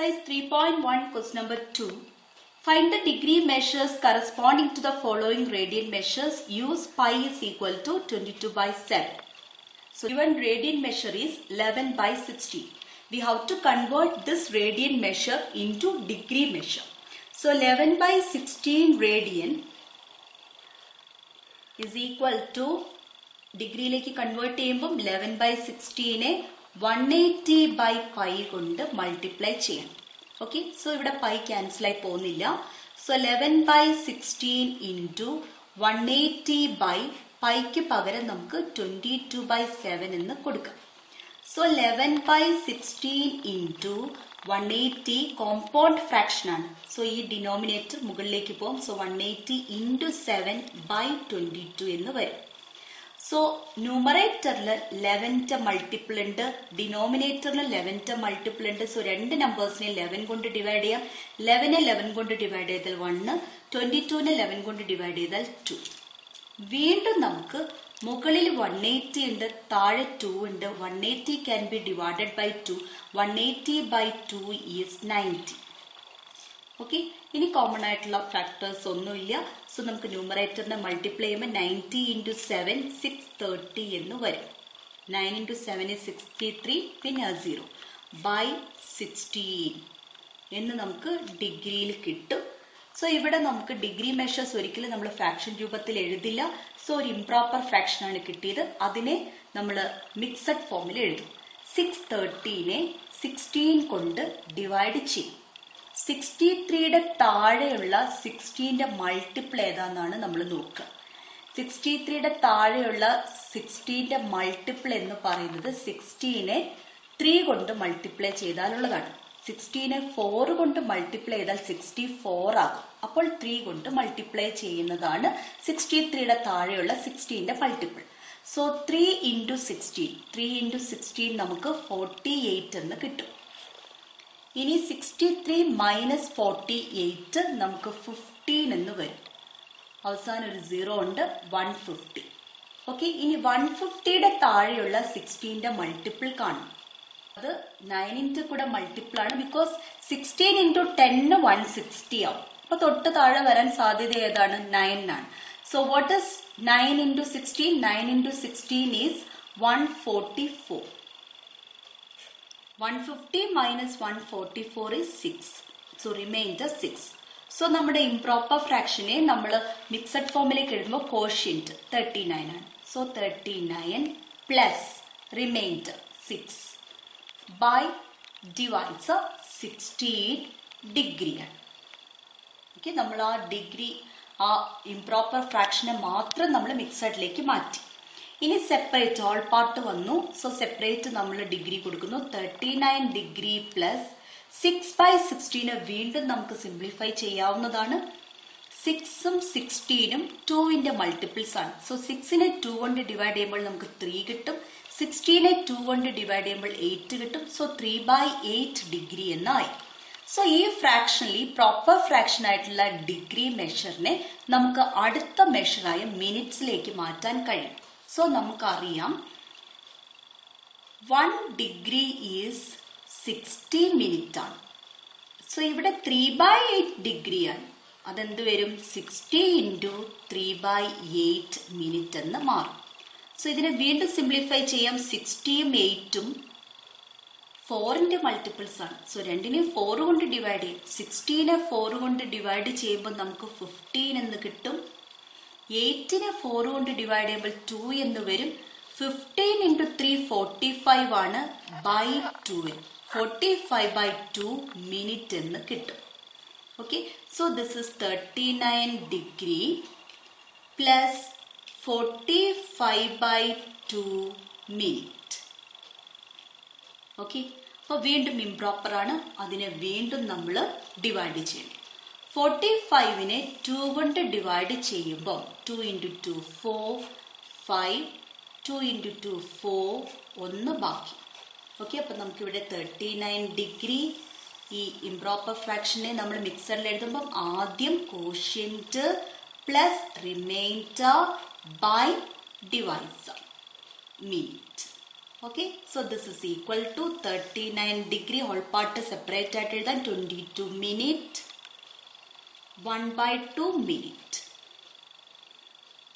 Exercise 3.1 question number 2. Find the degree measures corresponding to the following radian measures. Use pi is equal to 22 by 7. So given radian measure is 11 by 16. We have to convert this radian measure into degree measure. So 11 by 16 radian is equal to degree like convert 11 by 16 180 by pi കൊണ്ട് multiply ചെയ്യണം. Okay, so ഇവിടെ pi cancel ആയി പോകുന്നില്ല. So 11 by 16 into 180 by pi ക്ക് പകരം നമുക്ക് 22 by 7 എന്ന് കൊടുക്കാം. So 11 by 16 into 180 compound fraction ആണ്. So ഈ denominator മുകളിലേക്ക് പോകും. So 180 into 7 by 22 എന്ന് വരും. So numerator 11 multiple ഉണ്ട്, denominator 11 multiple ഉണ്ട്. So രണ്ട് നമ്പേഴ്സിനെ 11 കൊണ്ട് ഡിവൈഡ് ചെയ്യാം. 11 11 കൊണ്ട് ഡിവൈഡ് ചെയ്താൽ 1, 22 11 കൊണ്ട് ഡിവൈഡ് ചെയ്താൽ 2. വീണ്ടും നമുക്ക് മുകളിൽ 180 ഉണ്ട്, താഴെ 2 ഉണ്ട്. 180 can be divided by 2. 180 by 2 is 90. Okay, ഇനി കോമൺ ആയിട്ടുള്ള ഫാക്ടേഴ്സ് ഒന്നുമില്ല. സോ നമുക്ക് ന്യൂമറേറ്ററിനെ മൾട്ടിപ്ലൈ ചെയ്യുമ്പോൾ 90 into 7 630 എന്ന് വരും. 9 into 7 is 63, പിന്നെ 0 by 16 എന്ന് നമുക്ക് ഡിഗ്രിയിൽ കിട്ടും. സോ ഇവിടെ നമുക്ക് ഡിഗ്രി മെഷേഴ്സ് ഒരിക്കലും നമ്മൾ ഫ്രാക്ഷൻ രൂപത്തിൽ എഴുതില്ല. സോ ഒരു ഇംപ്രോപ്പർ ഫ്രാക്ഷൻ ആണ് കിട്ടിയത്. അതിനെ നമ്മൾ മിക്സഡ് ഫോമിൽ എഴുതും. 630നെ 16 കൊണ്ട് ഡിവൈഡ് ചെയ്യും. 63യുടെ താഴെയുള്ള 16ന്റെ മൾട്ടിപ്പിൾ ഏതാന്നാണ് നമ്മൾ നോക്കുക. 63യുടെ താഴെയുള്ള 16ന്റെ മൾട്ടിപ്പിൾ എന്ന് പറയുന്നത് 16നെ 3 കൊണ്ട് മൾട്ടിപ്ലൈ ചെയ്താലുള്ളതാണ്. 16നെ 4 കൊണ്ട് മൾട്ടിപ്ലൈ ചെയ്താൽ 64 ആകും. അപ്പോൾ 3 കൊണ്ട് മൾട്ടിപ്ലൈ ചെയ്യുന്നതാണ് 63യുടെ താഴെയുള്ള 16ന്റെ മൾട്ടിപ്പിൾ. സോ 3 into 16, 3 into 16 നമുക്ക് 48 എന്ന് കിട്ടും. ഇനി 63 മൈനസ് 48 നമുക്ക് 15 എന്ന് വരും. അവസാനം ഒരു 0 ഉണ്ട്, 150. ഓക്കെ, ഇനി 150യുടെ താഴെയുള്ള 16ന്റെ മൾട്ടിപ്പിൾ കാണും. അത് 9ന്റെ കൂടെ മൾട്ടിപ്പിൾ ആണ്. ബിക്കോസ് 16 into 10 160 ആവും. അപ്പൊ തൊട്ട് താഴെ വരാൻ സാധ്യത ഏതാണ്? 9 ആണ്. So what is 9 into 16? 9 into 16 is 144. 150 minus 144 is 6. So remainder 6. So നമ്മുടെ improper fractionനെ നമ്മൾ മിക്സഡ് ഫോമിലേക്ക് എഴുതുമ്പോൾ quotient 39 ആണ്. So 39 plus remainder 6 by divides 16 degree ആണ്. ഓക്കെ, നമ്മൾ ആ ഡിഗ്രി ആ ഇംപ്രോപ്പർ ഫ്രാക്ഷനെ മാത്രം നമ്മൾ മിക്സഡിലേക്ക് മാറ്റി. ഇനി സെപ്പറേറ്റ് ഓൾ പാർട്ട് വന്നു. സോ സെപ്പറേറ്റ് നമ്മൾ ഡിഗ്രി കൊടുക്കുന്നു. 39 ഡിഗ്രി പ്ലസ് 6 by 16 വീണ്ടും നമുക്ക് സിംപ്ലിഫൈ ചെയ്യാവുന്നതാണ്. 6ഉം 16ഉം 2ന്റെ മൾട്ടിപ്പിൾസ് ആണ്. സോ 6നെ 2 കൊണ്ട് ഡിവൈഡ് ചെയ്യുമ്പോൾ നമുക്ക് 3 കിട്ടും. 16നെ 2 കൊണ്ട് ഡിവൈഡ് ചെയ്യുമ്പോൾ 8 കിട്ടും. സോ 3 by 8 ഡിഗ്രി എന്നായി. സോ ഈ ഫ്രാക്ഷനിൽ പ്രോപ്പർ ഫ്രാക്ഷൻ ആയിട്ടുള്ള ഡിഗ്രി മെഷറിനെ നമുക്ക് അടുത്ത മെഷറായ മിനിറ്റ്സിലേക്ക് മാറ്റാൻ കഴിയും. സോ നമുക്കറിയാം 1 ഡിഗ്രി ഈസ് 60 മിനിറ്റ് ആണ്. സോ ഇവിടെ 3 by 8 ഡിഗ്രി ആണ്. അതെന്ത് വരും? 60 into 3 by 8 മിനിറ്റ് എന്ന് മാറും. സോ ഇതിനെ വീണ്ടും സിംപ്ലിഫൈ ചെയ്യാം. 60ഉം 8ഉം 4ന്റെ മൾട്ടിപ്പിൾസ് ആണ്. സോ രണ്ടിനെ 4 കൊണ്ട് ഡിവൈഡ് ചെയ്യും. 16നെ 4 കൊണ്ട് ഡിവൈഡ് ചെയ്യുമ്പോൾ നമുക്ക് 15 എന്ന് കിട്ടും. 8നെ 4 കൊണ്ട് ഡിവൈഡ് ചെയ്യുമ്പോൾ 2 എന്ന് വരും. 15 into 3 45 ആണ് by 2. 45 by 2 മിനിറ്റ് എന്ന് കിട്ടും. Okay, so this is 39 degree plus 45 by 2 minute. Okay, അപ്പോൾ വീണ്ടും ഇംപ്രോപ്പർ ആണ്. അതിനെ വീണ്ടും നമ്മൾ ഡിവൈഡ് ചെയ്യണം. 45നെ 2 കൊണ്ട് ഡിവൈഡ് ചെയ്യുമ്പോൾ 2 into 2 4 5, 2 into 2 4, 1 ബാക്കി. ഓക്കെ, അപ്പം നമുക്കിവിടെ 39 ഡിഗ്രി. ഈ ഇംപ്രോപ്പർ ഫ്രാക്ഷനെ നമ്മൾ മിക്സറിൽ എഴുതുമ്പം ആദ്യം quotient plus remainder by divisor minute. Okay, so this is equal to 39 degree whole part separated than 22 minute 1/2 minute.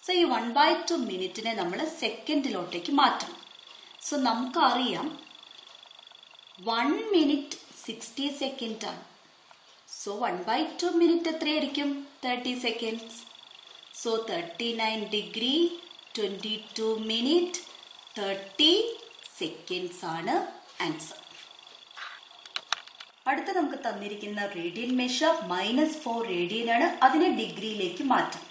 So ഈ 1/2 മിനിറ്റിനെ നമ്മൾ സെക്കൻഡിലോട്ടേക്ക് മാറ്റണം. സോ നമുക്കറിയാം 1 മിനിറ്റ് 60 സെക്കൻഡ് ആണ്. സോ 1/2 മിനിറ്റ് എത്രയായിരിക്കും? 30 seconds. So 39 degree 22 minute 30 seconds ആണ് ആൻസർ. അടുത്ത നമുക്ക് തന്നിരിക്കുന്ന റേഡിയൻ മെഷർ -4 റേഡിയൻ ആണ്. അതിനെ ഡിഗ്രിയിലേക്ക് മാറ്റാം.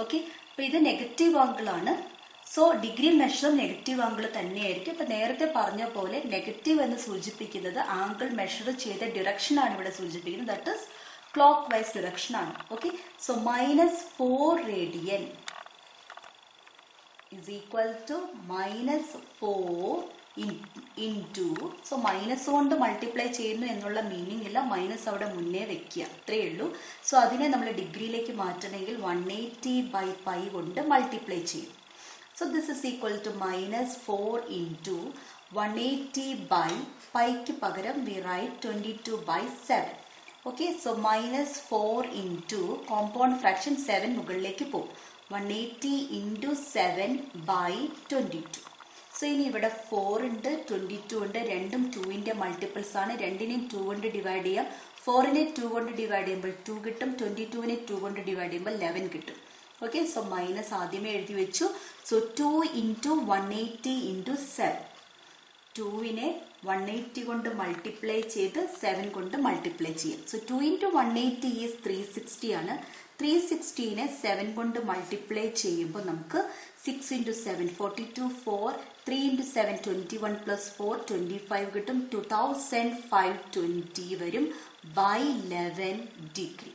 ഓക്കെ, അപ്പൊ ഇത് നെഗറ്റീവ് ആംഗിൾ ആണ്. സോ ഡിഗ്രി മെഷറും നെഗറ്റീവ് ആംഗിൾ തന്നെയായിരിക്കും. ഇപ്പൊ നേരത്തെ പറഞ്ഞ പോലെ നെഗറ്റീവ് എന്ന് സൂചിപ്പിക്കുന്നത് ആംഗിൾ മെഷർ ചെയ്ത ഡിറക്ഷൻ ആണ് ഇവിടെ സൂചിപ്പിക്കുന്നത്. That is clockwise direction ആണ്. Okay, so -4 radian is equal to -4 into, so minus കൊണ്ട് മൾട്ടിപ്ലൈ ചെയ്യുന്നു എന്നുള്ള മീനിങ് ഇല്ല, മൈനസ് അവിടെ മുന്നേ വെക്കുക, അത്രയേ ഉള്ളൂ. സോ അതിനെ നമ്മൾ ഡിഗ്രിയിലേക്ക് മാറ്റണമെങ്കിൽ 180/π കൊണ്ട് മൾട്ടിപ്ലൈ ചെയ്യും. So this is equal to -4 into 180/πക്ക് പകരം we write 22/7. Okay, so -4 into compound fraction 7 മുകളിലേക്ക് പോകും. 180 into 7/22. സോ ഇനി ഇവിടെ 4 ഉണ്ട്, 22 ഉണ്ട്, രണ്ടും 2ന്റെ മൾട്ടിപ്പിൾസ് ആണ്. രണ്ടിനെയും 2 കൊണ്ട് ഡിവൈഡ് ചെയ്യാം. 4നെ 2 കൊണ്ട് ഡിവൈഡ് ചെയ്യുമ്പോൾ 2 കിട്ടും, 22നെ 2 കൊണ്ട് ഡിവൈഡ് ചെയ്യുമ്പോൾ 11 കിട്ടും. ഓക്കെ, സോ മൈനസ് ആദ്യമേ എഴുതി വെച്ചു. So 2 into 180 into 7. 2നെ 180 കൊണ്ട് മൾട്ടിപ്ലൈ ചെയ്ത് 7 കൊണ്ട് മൾട്ടിപ്ലൈ ചെയ്യാം. സോ 2 into 180 ഈസ് 360 ആണ്. 360നെ 7 കൊണ്ട് മൾട്ടിപ്ലൈ ചെയ്യുമ്പോൾ നമുക്ക് 6 into 7 42, 4 3 into 7 21 plus 4 25 കിട്ടും. 2520 വരും by 11 ഡിഗ്രി.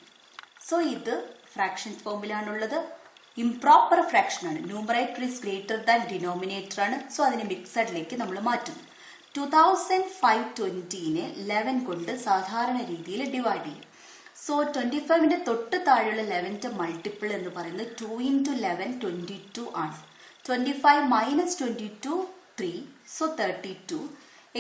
സോ ഇത് ഫ്രാക്ഷൻ ഫോമിലാണുള്ളത്. ഇംപ്രോപ്പർ ഫ്രാക്ഷൻ ആണ്. Numerator is greater than denominator ആണ്. സോ അതിനെ മിക്സഡിലേക്ക് നമ്മൾ മാറ്റുന്നു. 2520നെ 11 കൊണ്ട് സാധാരണ രീതിയിൽ ഡിവൈഡ് ചെയ്യും. സോ 25ന്റെ തൊട്ട് താഴെയുള്ള 11ന്റെ മൾട്ടിപ്പിൾ എന്ന് പറയുന്നത് 2 into 11 22 ആണ്. 25 - 22 3, സോ 32.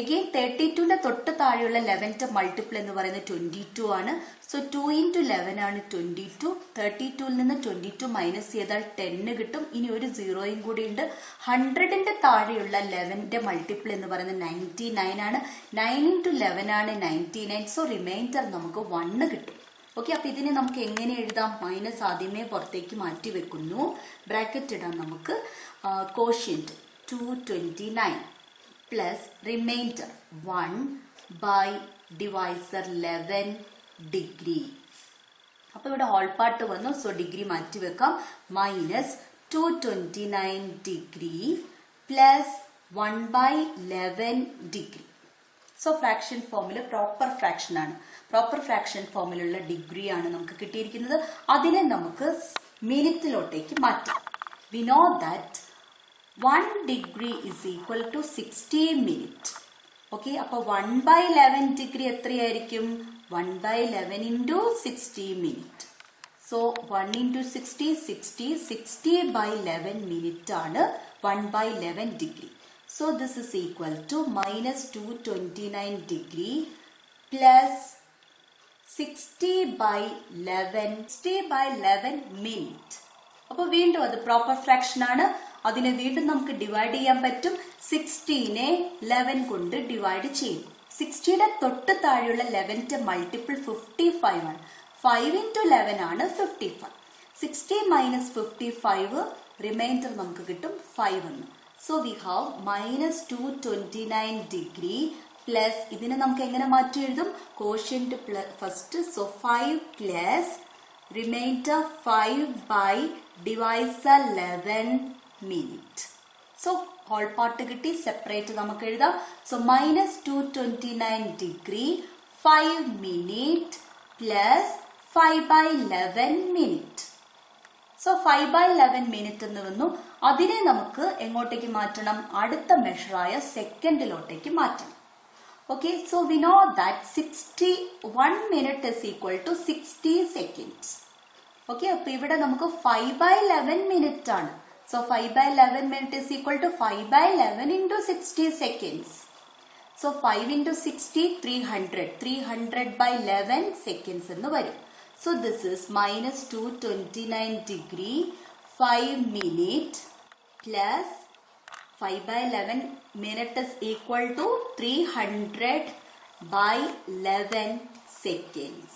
അഗെയിൻ 32ന്റെ തൊട്ട് താഴെയുള്ള 11ന്റെ മൾട്ടിപ്പിൾ എന്ന് പറയുന്നത് 22 ആണ്. സോ 2 into 11 ആണ് 22. 32ൽ നിന്ന് 22 മൈനസ് ചെയ്താൽ 10 കിട്ടും. ഇനി ഒരു സീറോയും കൂടി ഉണ്ട്. 100ന്റെ താഴെയുള്ള 11ന്റെ മൾട്ടിപ്പിൾ എന്ന് പറയുന്നത് 99 ആണ്. 9 into 11 ആണ് 99. സോ റിമൈൻഡർ നമുക്ക് 1 കിട്ടും. ഓക്കെ, അപ്പൊ ഇതിനെ നമുക്ക് എങ്ങനെ എഴുതാം? മൈനസ് ആദ്യമേ പുറത്തേക്ക് മാറ്റി വെക്കുന്നു. ബ്രാക്കറ്റ് ഇടാം നമുക്ക്. Quotient 229 plus remainder 1 by divisor 11 degree. അപ്പൊ ഇവിടെ ഹോൾ പാർട്ട് വന്നു. സോ ഡിഗ്രി മാറ്റി വെക്കാം. -229 degree plus 1/11 degree. So fraction ഫോമിൽ പ്രോപ്പർ ഫ്രാക്ഷൻ ആണ്. പ്രോപ്പർ ഫ്രാക്ഷൻ ഫോമിലുള്ള ഡിഗ്രി ആണ് നമുക്ക് കിട്ടിയിരിക്കുന്നത്. അതിനെ നമുക്ക് മിനിറ്റിലോട്ടേക്ക് മാറ്റാം. We know that 1 degree is equal to 60 minute. Okay, അപ്പൊ 1/11 ഡിഗ്രി എത്രയായിരിക്കും? 1/11 into 60 minute. So 1 into 60 60 60/11 minute ആണ് 1/11 degree. So this is equal to -229 degree plus 60/11 minute. അപ്പോൾ വീണ്ടും അത് പ്രോപ്പർ ഫ്രാക്ഷൻ ആണ്. അതിനെ വീണ്ടും നമുക്ക് ഡിവൈഡ് ചെയ്യാൻ പറ്റും. 60നെ 11 കൊണ്ട് ഡിവൈഡ് ചെയ്യും. 60യുടെ തൊട്ട് താഴെയുള്ള 11ന്റെ മൾട്ടിപ്പിൾ 55 ആണ്. 5 into 11 ആണ് 55. 60 minus 55 റിമൈൻഡർ നമുക്ക് കിട്ടും 5 എന്ന്. So we have -229 degree plus ഇതിനെ നമുക്ക് എങ്ങനെ മാറ്റി എഴുതും? Quotient first. So 5 plus remainder 5 by divisor 11 minute. So whole part കിട്ടി. സെപ്പറേറ്റ് നമുക്ക് എഴുതാം. So -229 degree 5 minute plus 5/11 minute. So 5/11 minute എന്ന് വന്നു. അതിനെ നമുക്ക് എങ്ങോട്ടേക്ക് മാറ്റണം? അടുത്ത മെഷറായ സെക്കൻഡിലോട്ടേക്ക് മാറ്റണം. Okay, so we know that 1 minute is equal to 60 seconds. Okay, അപ്പൊ ഇവിടെ നമുക്ക് 5/11 മിനിറ്റ് ആണ്. So 5 by 11 minute is equal to 5 by 11 into 60 seconds. So 5 into 60, 300. 300 by 11 seconds എന്ന് വരും. So this is minus 229 degree 5 minute plus 5 by 11 minute is equal to 300 by 11 seconds.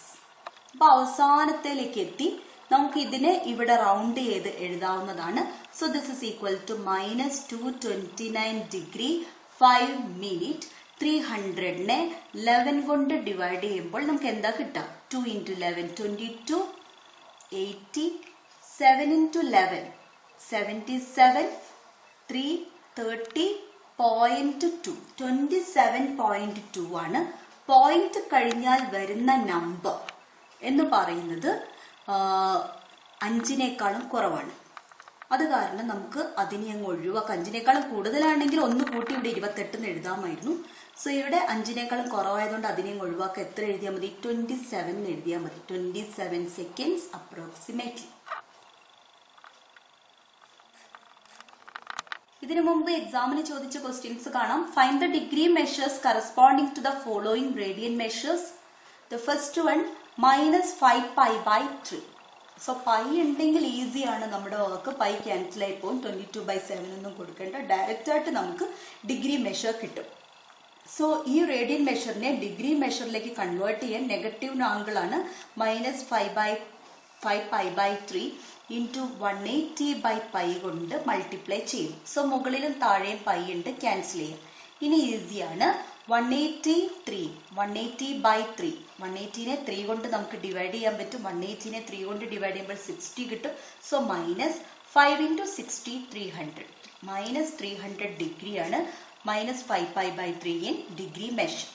അപ്പോൾ അവസാനത്തിലേക്ക് എത്തി. നമുക്ക് ഇതിനെ ഇവിടെ റൗണ്ട് ചെയ്ത് എഴുതാവുന്നതാണ്. So this is equal to minus 229 degree 5 minute. 300നെ 11 കൊണ്ട് ഡിവൈഡ് ചെയ്യുമ്പോൾ നമുക്ക് എന്താ കിട്ടുക? 2 into 11 22, 80, 7 into 11 77, 3 30.2 27.2 ആണ്. പോയിന്റ് കഴിഞ്ഞാൽ വരുന്ന നമ്പർ എന്ന് പറയുന്നത് 5നേക്കാളും കുറവാണ്. അത് കാരണം നമുക്ക് അതിനെ അങ്ങ് ഒഴിവാക്കാം. 5നേക്കാളും കൂടുതലാണെങ്കിൽ ഒന്ന് കൂട്ടി ഇവിടെ 28 എഴുതാമായിരുന്നു. സോ ഇവിടെ 5നേക്കാളും കുറവായതുകൊണ്ട് അതിനെ ഒഴിവാക്കാം. എത്ര എഴുതിയാൽ മതി? 27 എഴുതിയാൽ മതി. 27 seconds അപ്രോക്സിമേറ്റ്ലി. ഇതിനു മുമ്പ് എക്സാമിന് ചോദിച്ച ക്വസ്റ്റ്യൻസ് കാണാം. Find the degree measures corresponding to the following radian measures. The first one -5 pi by 3. So pi ഉണ്ടെങ്കിൽ ഈസിയാണ് നമ്മുടെ വർക്ക്. പൈ ക്യാൻസൽ ആയി പോകും. 22/7 ഒന്നും കൊടുക്കേണ്ട. ഡയറക്റ്റ് ആയിട്ട് നമുക്ക് ഡിഗ്രി മെഷർ കിട്ടും. സോ ഈ റേഡിയൻ മെഷറിനെ ഡിഗ്രി മെഷറിലേക്ക് കൺവേർട്ട് ചെയ്യാൻ നെഗറ്റീവ് ആംഗിൾ ആണ്. -5 pi by 3 into 180/pi കൊണ്ട് മൾട്ടിപ്ലൈ ചെയ്യും. സോ മുകളിലും താഴെയും പൈ ഉണ്ട്, ക്യാൻസൽ ചെയ്യാം. ഇനി ഈസിയാണ്. 180 180/3. 180നെ 3 കൊണ്ട് നമുക്ക് ഡിവൈഡ് ചെയ്യാൻ പറ്റും. 180നെ 3 കൊണ്ട് ഡിവൈഡ് ചെയ്യുമ്പോൾ 60 കിട്ടും. So -5 into 60 300. -300 ഡിഗ്രി ആണ്. -5 pi by 3 in degree measure.